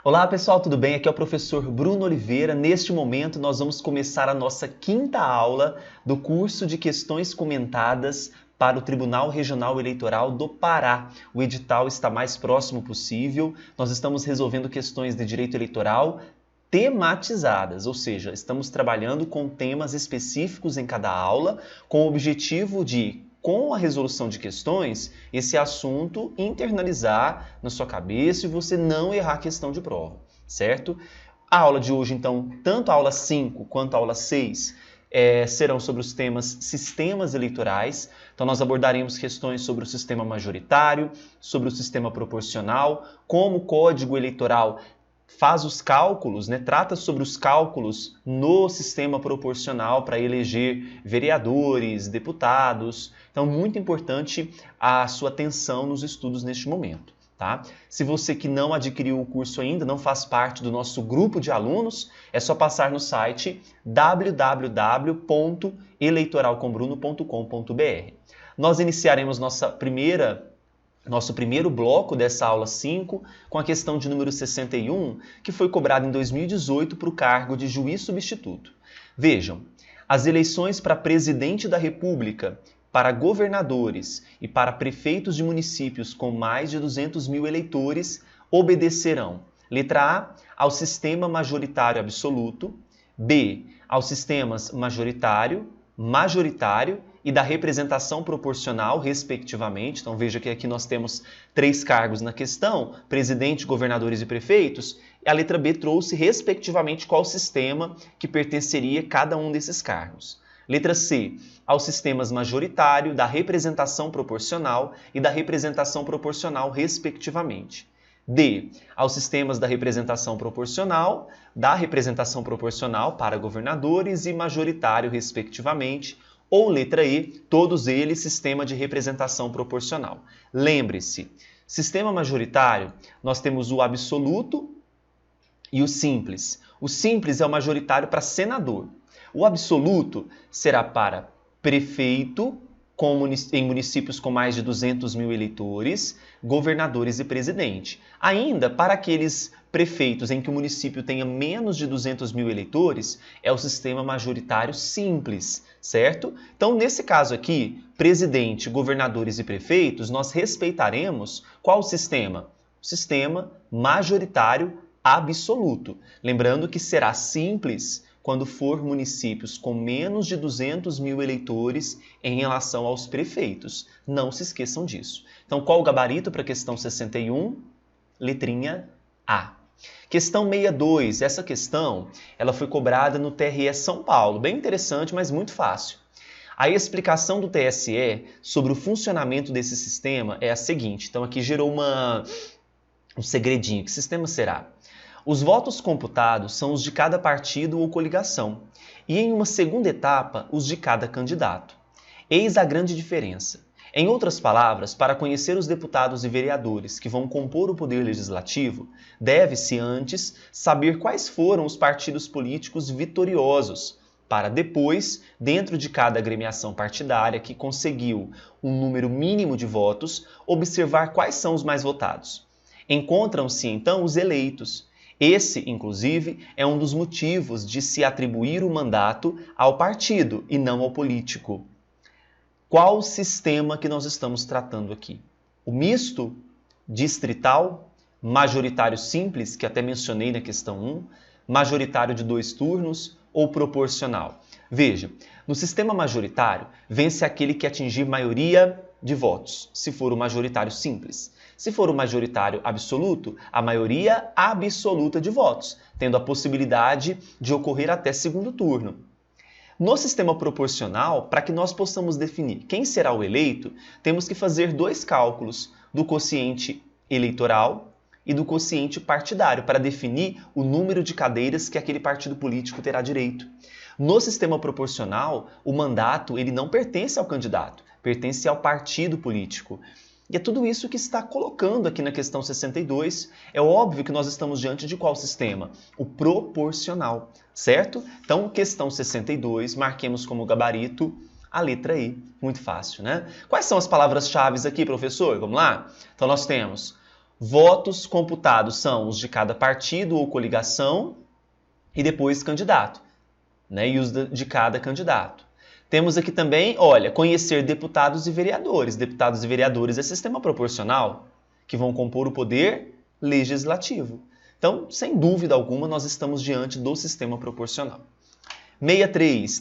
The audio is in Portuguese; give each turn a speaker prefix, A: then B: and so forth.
A: Olá pessoal, tudo bem? Aqui é o professor Bruno Oliveira. Neste momento nós vamos começar a nossa quinta aula do curso de questões comentadas para o Tribunal Regional Eleitoral do Pará. O edital está mais próximo possível. Nós estamos resolvendo questões de direito eleitoral tematizadas, ou seja, estamos trabalhando com temas específicos em cada aula, com o objetivo de, com a resolução de questões, esse assunto internalizar na sua cabeça e você não errar a questão de prova, certo? A aula de hoje, então, tanto a aula 5 quanto a aula 6, serão sobre os temas sistemas eleitorais. Então, nós abordaremos questões sobre o sistema majoritário, sobre o sistema proporcional, como o Código Eleitoral faz os cálculos, trata sobre os cálculos no sistema proporcional para eleger vereadores, deputados. Então, muito importante a sua atenção nos estudos neste momento, tá? Se você que não adquiriu o curso ainda, não faz parte do nosso grupo de alunos, é só passar no site www.eleitoralcombruno.com.br. Nós iniciaremos nosso primeiro bloco dessa aula 5 com a questão de número 61, que foi cobrada em 2018 para o cargo de juiz substituto. Vejam, as eleições para presidente da República, para governadores e para prefeitos de municípios com mais de 200 mil eleitores obedecerão: letra A, ao sistema majoritário absoluto, B, aos sistemas majoritário, majoritário e da representação proporcional, respectivamente. Então veja que aqui nós temos 3 cargos na questão, presidente, governadores e prefeitos, e a letra B trouxe, respectivamente, qual sistema que pertenceria cada um desses cargos. Letra C, aos sistemas majoritário, da representação proporcional e da representação proporcional, respectivamente. D, aos sistemas da representação proporcional para governadores e majoritário, respectivamente. Ou letra E, todos eles sistema de representação proporcional. Lembre-se, sistema majoritário, nós temos o absoluto e o simples. O simples é o majoritário para senador. O absoluto será para prefeito em municípios com mais de 200 mil eleitores, governadores e presidente. Ainda, para aqueles prefeitos em que o município tenha menos de 200 mil eleitores, é o sistema majoritário simples, certo? Então, nesse caso aqui, presidente, governadores e prefeitos, nós respeitaremos qual sistema? O sistema majoritário absoluto. Lembrando que será simples quando for municípios com menos de 200 mil eleitores em relação aos prefeitos. Não se esqueçam disso. Então, qual o gabarito para a questão 61? Letrinha A. Questão 62. Essa questão ela foi cobrada no TRE São Paulo. Bem interessante, mas muito fácil. A explicação do TSE sobre o funcionamento desse sistema é a seguinte. Então, aqui gerou um segredinho. Que sistema será? Os votos computados são os de cada partido ou coligação, e em uma segunda etapa, os de cada candidato. Eis a grande diferença. Em outras palavras, para conhecer os deputados e vereadores que vão compor o poder legislativo, deve-se antes saber quais foram os partidos políticos vitoriosos, para depois, dentro de cada agremiação partidária que conseguiu um número mínimo de votos, observar quais são os mais votados. Encontram-se, então, os eleitos. Esse, inclusive, é um dos motivos de se atribuir o mandato ao partido e não ao político. Qual o sistema que nós estamos tratando aqui? O misto, distrital, majoritário simples, que até mencionei na questão 1, majoritário de 2 turnos ou proporcional? Veja, no sistema majoritário, vence aquele que atingir maioria de votos, se for o majoritário simples. Se for o majoritário absoluto, a maioria absoluta de votos, tendo a possibilidade de ocorrer até segundo turno. No sistema proporcional, para que nós possamos definir quem será o eleito, temos que fazer 2 cálculos, do quociente eleitoral e do quociente partidário, para definir o número de cadeiras que aquele partido político terá direito. No sistema proporcional, o mandato ele não pertence ao candidato, pertence ao partido político. E é tudo isso que está colocando aqui na questão 62. É óbvio que nós estamos diante de qual sistema? O proporcional, certo? Então, questão 62, marquemos como gabarito a letra E. Muito fácil, né? Quais são as palavras-chave aqui, professor? Vamos lá? Então, nós temos Votos computados são os de cada partido ou coligação e depois candidato, né? E os de cada candidato. Temos aqui também, olha, conhecer deputados e vereadores. Deputados e vereadores é sistema proporcional, que vão compor o poder legislativo. Então, sem dúvida alguma, nós estamos diante do sistema proporcional. 63.